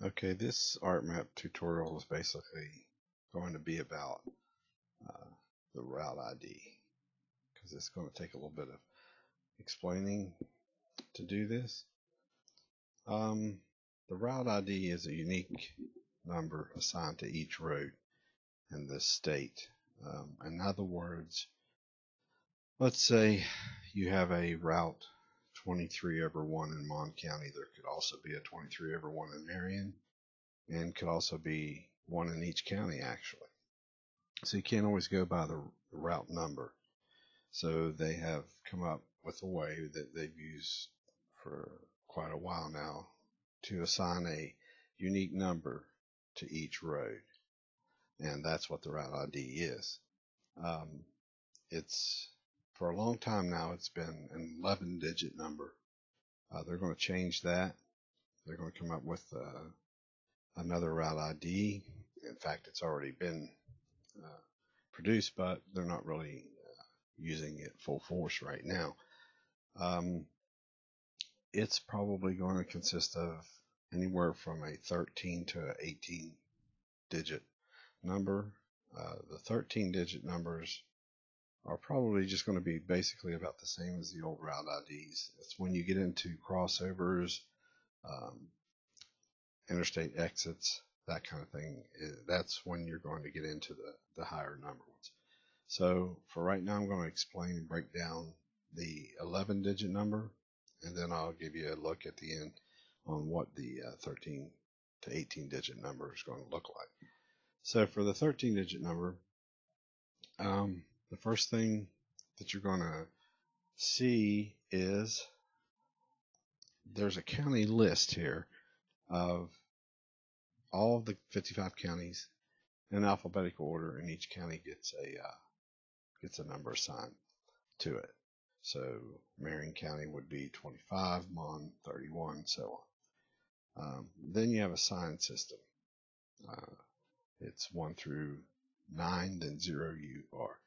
Okay, this Arcmap tutorial is basically going to be about uh, the route ID because it's going to take a little bit of explaining to do this. The route ID is a unique number assigned to each road in this state. In other words, let's say you have a route 23/1 in Mon County. There could also be a 23/1 in Marion, and could also be one in each county actually. So you can't always go by the route number. So they have come up with a way that they've used for quite a while now to assign a unique number to each road. And that's what the route ID is. It's for a long time now, it's been an 11-digit number. They're going to change that. They're going to come up with another route ID. In fact, it's already been produced, but they're not really using it full force right now. It's probably going to consist of anywhere from a 13 to an 18 digit number. The 13-digit numbers are probably just going to be basically about the same as the old route IDs. It's when you get into crossovers, interstate exits, that kind of thing. That's when you're going to get into the higher number ones. So for right now, I'm going to explain and break down the 11-digit number, and then I'll give you a look at the end on what the 13 to 18-digit number is going to look like. So for the 13-digit number, the first thing that you're going to see is there's a county list here of all of the 55 counties in alphabetical order, and each county gets a number assigned to it. So Marion County would be 25, Mon 31, so on. Then you have a sign system. It's 1 through 9, then 0 you are.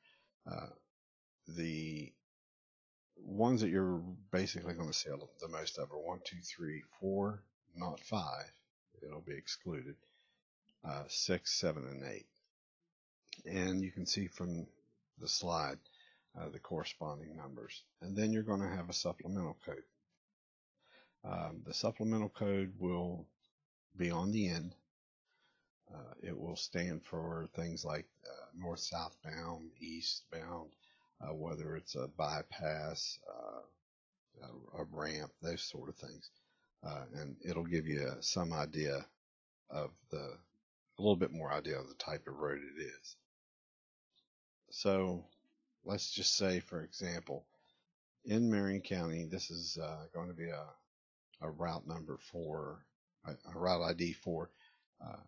The ones that you're basically going to see the most of are 1, 2, 3, 4, not 5. It'll be excluded. 6, 7, and 8. And you can see from the slide the corresponding numbers. And then you're going to have a supplemental code. The supplemental code will be on the end. It will stand for things like north-south bound, eastbound, whether it's a bypass, a ramp, those sort of things. And it'll give you some idea of a little bit more idea of the type of road it is. So let's just say, for example, in Marion County, this is going to be a route number for a route ID for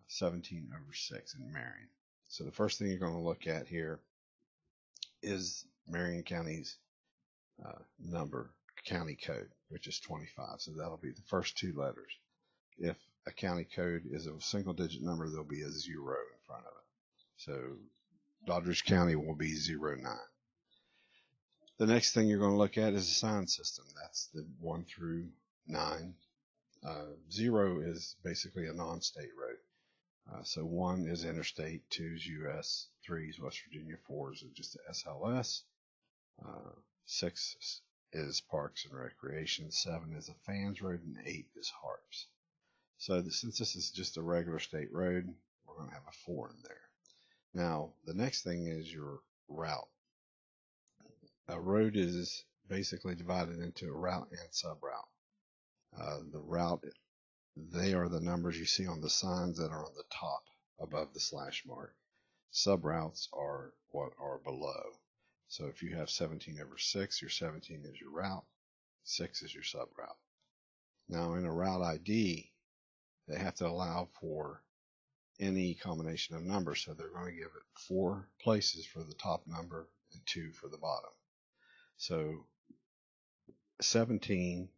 17/6 in Marion. So the first thing you're going to look at here is Marion County's county code, which is 25. So that'll be the first two letters. If a county code is a single digit number, there'll be a 0 in front of it. So Doddridge County will be 09. The next thing you're going to look at is a sign system. That's the 1 through 9. 0 is basically a non-state road. So 1 is interstate, 2 is US, 3 is West Virginia, 4 is just the SLS, 6 is Parks and Recreation, 7 is a Fans Road, and 8 is Harps. So since this is just a regular state road, we're going to have a 4 in there. Now, the next thing is your route. A road is basically divided into a route and sub-route. The route, they are the numbers you see on the signs that are on the top above the slash mark. Sub-routes are what are below. So if you have 17/6, your 17 is your route, 6 is your sub-route. Now in a route ID, they have to allow for any combination of numbers. So they're going to give it 4 places for the top number and 2 for the bottom. So 17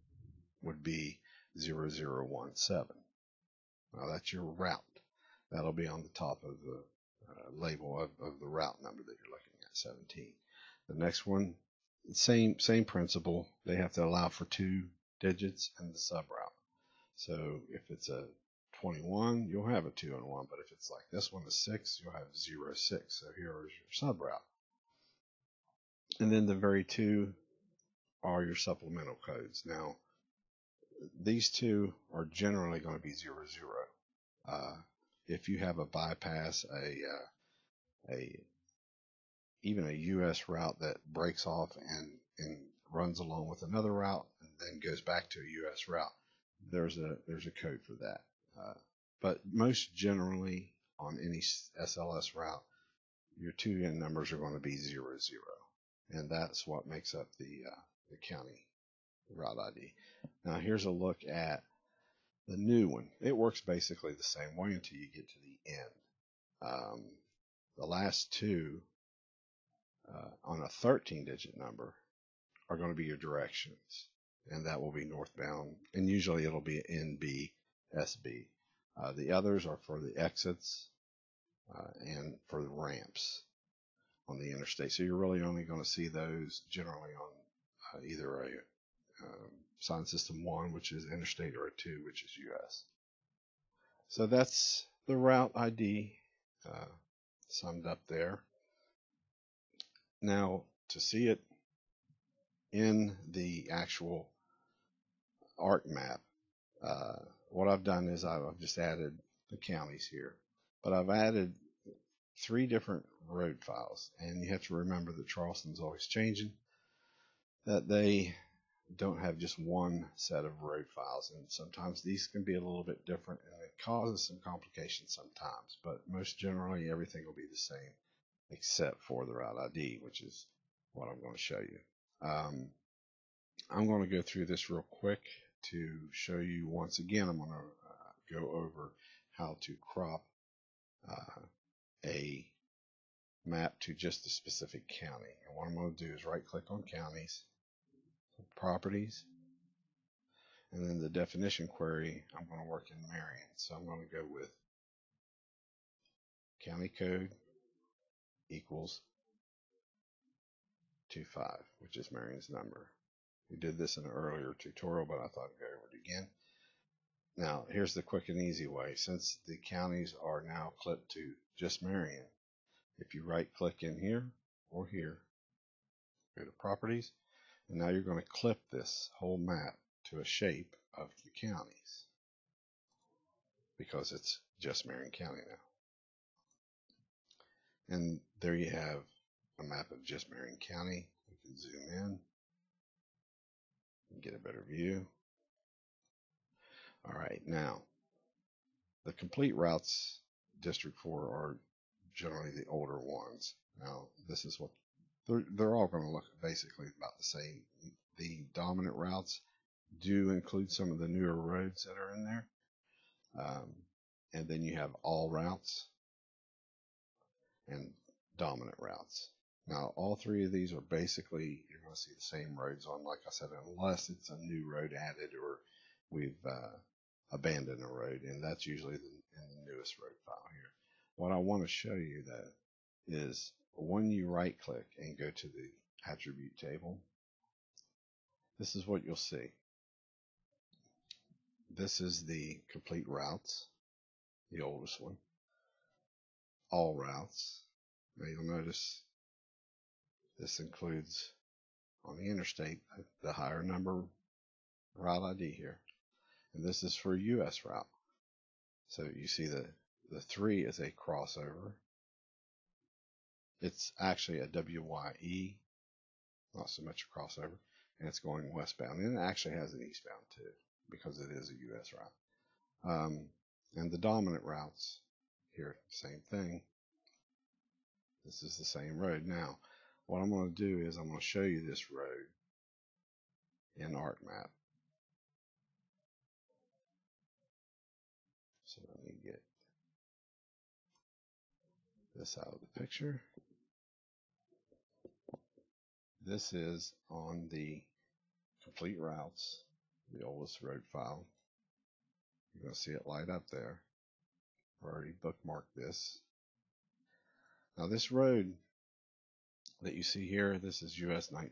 would be 0017. Now that's your route. That'll be on the top of the label of the route number that you're looking at, 17. The next one, same principle. They have to allow for 2 digits in the sub route. So if it's a 21, you'll have a 2 and 1, but if it's like this one is 6, you'll have 0, 6. So here is your sub route. And then the very two are your supplemental codes. Now, these two are generally going to be 0, 0. If you have a bypass, even a US route that breaks off and runs along with another route and then goes back to a US route, there's a code for that. But most generally on any SLS route, your 2N numbers are going to be 0, 0, and that's what makes up the county route ID. Now here's a look at the new one. It works basically the same way until you get to the end. The last two on a 13-digit number are going to be your directions, and that will be northbound, and usually it'll be NB, SB. The others are for the exits and for the ramps on the interstate. So you're really only going to see those generally on either a sign system 1, which is interstate, or a 2, which is US. So that's the route ID summed up there. Now, to see it in the actual Arcmap, what I've done is I've just added the counties here, but I've added 3 different road files, and you have to remember that Charleston's always changing, that they don't have just one set of road files, and sometimes these can be a little bit different, and it causes some complications sometimes, but most generally everything will be the same except for the route ID, which is what I'm going to show you. I'm going to go through this real quick to show you. Once again, I'm going to go over how to crop a map to just a specific county. And what I'm going to do is right click on counties, properties, and then the definition query, I'm going to work in Marion. So I'm going to go with county code equals 25, which is Marion's number. We did this in an earlier tutorial, but I thought I'd go over it again. Now, here's the quick and easy way. Since the counties are now clipped to just Marion, if you right click in here or here, go to properties, and now you're going to clip this whole map to a shape of the counties because it's just Marion County now. And there you have a map of just Marion County. We can zoom in and get a better view. All right, now the complete routes District 4 are generally the older ones. Now this is what they're all going to look basically about the same. The dominant routes do include some of the newer roads that are in there, and then you have all routes and dominant routes. Now all 3 of these are basically, you're going to see the same roads on, like I said, unless it's a new road added or we've abandoned a road, and that's usually in the newest road file here. What I want to show you that is when you right click and go to the attribute table, this is what you'll see. This is the complete routes, the oldest one, all routes. Now you'll notice this includes on the interstate the higher number route ID here, and this is for US route. So you see the 3 is a crossover. It's actually a WYE, not so much a crossover, and it's going westbound. And it actually has an eastbound too, because it is a US route. And the dominant routes here, same thing. This is the same road. Now, what I'm going to do is I'm going to show you this road in Arcmap. So let me get this out of the picture. This is on the complete routes, the oldest road file. You're going to see it light up there. I've already bookmarked this. Now this road that you see here, this is US 19.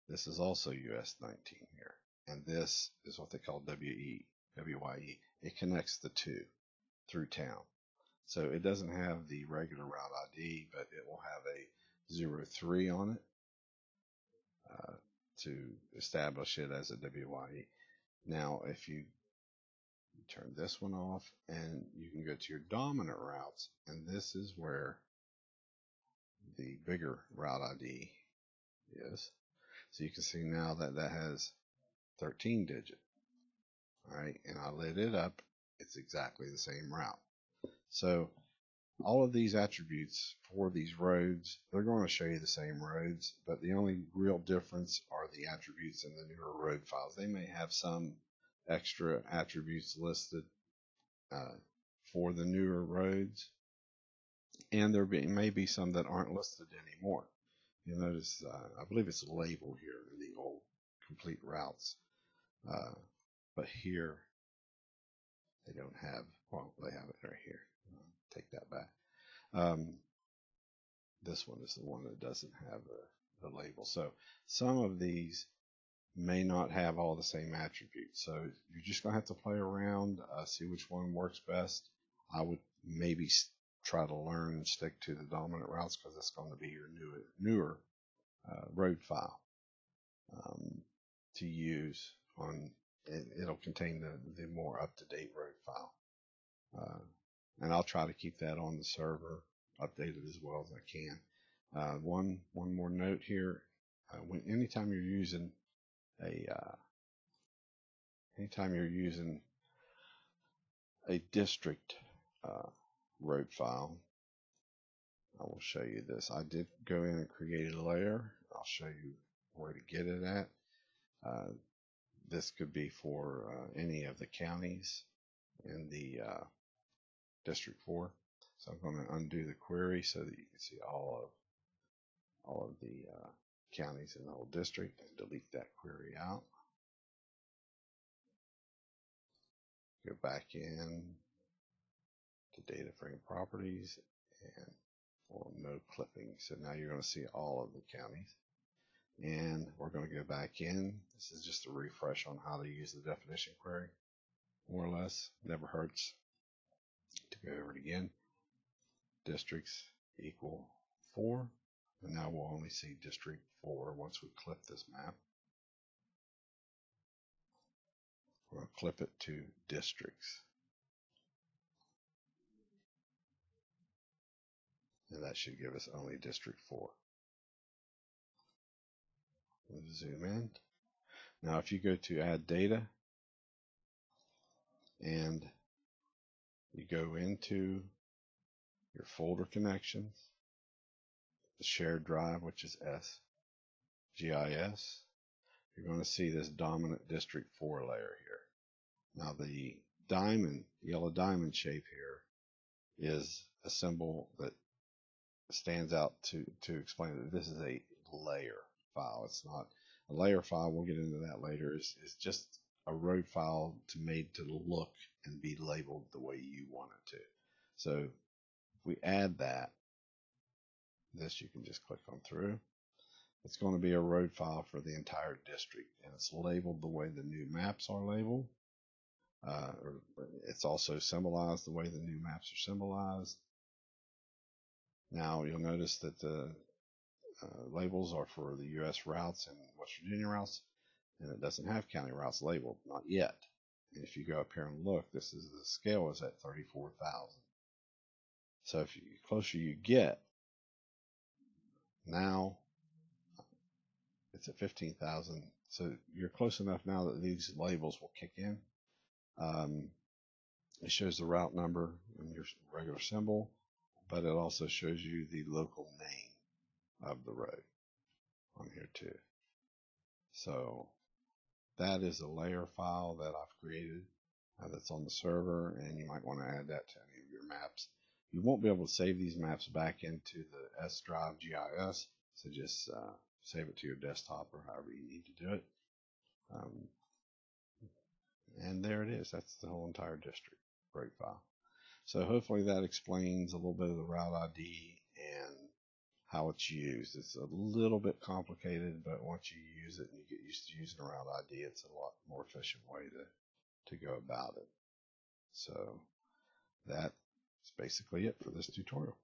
This is also US 19 here. And this is what they call WYE. it connects the two through town. So it doesn't have the regular route ID, but it will have a 03 on it to establish it as a WYE. Now, if you turn this one off, and you can go to your dominant routes, and this is where the bigger route ID is. So you can see now that that has 13 digit. All right, and I lit it up, it's exactly the same route. So all of these attributes for these roads, they're going to show you the same roads, but the only real difference are the attributes in the newer road files. They may have some extra attributes listed for the newer roads, and may be some that aren't listed anymore. You'll notice, I believe it's labeled here in the old complete routes, but here they don't have, well, they have it right here. Take that back. This one is the one that doesn't have the label. So some of these may not have all the same attributes. So you're just going to have to play around, see which one works best. I would maybe try to learn and stick to the dominant routes because it's going to be your newer road file to use on. It'll contain the more up-to-date road file. And I'll try to keep that on the server updated as well as I can. One more note here: anytime you're using a district road file, I will show you this. I did go in and create a layer. I'll show you where to get it at. This could be for any of the counties in the District 4. So I'm going to undo the query so that you can see all of the counties in the whole district, and delete that query out. Go back in to data frame properties and for no clipping. So now you're going to see all of the counties. And we're going to go back in. This is just a refresh on how to use the definition query. More or less, never hurts to go over it again. Districts equal 4. And now we'll only see District 4 once we clip this map. We're going to clip it to districts. And that should give us only District 4. We'll zoom in. Now if you go to add data and you go into your folder connections, the shared drive, which is S, GIS, you're going to see this dominant District 4 layer here. Now the yellow diamond shape here is a symbol that stands out to explain that this is a layer file. It's not a layer file. We'll get into that later. It's just a road file made to look and be labeled the way you want it to. So if we add that, this you can just click on through. It's going to be a road file for the entire district, and it's labeled the way the new maps are labeled. It's also symbolized the way the new maps are symbolized. Now you'll notice that the labels are for the U.S. routes and West Virginia routes, and it doesn't have county routes labeled, not yet. And if you go up here and look, the scale is at 34,000. So if the closer you get, now it's at 15,000. So you're close enough now that these labels will kick in. It shows the route number and your regular symbol, but it also shows you the local name of the road on here too. So that is a layer file that I've created that's on the server, and you might want to add that to any of your maps. You won't be able to save these maps back into the S drive GIS, so just save it to your desktop or however you need to do it. And there it is. That's the whole entire district road file. So hopefully that explains a little bit of the route ID and how it's used. It's a little bit complicated, but once you use it and you get used to using a route ID, it's a lot more efficient way to go about it. So that's basically it for this tutorial.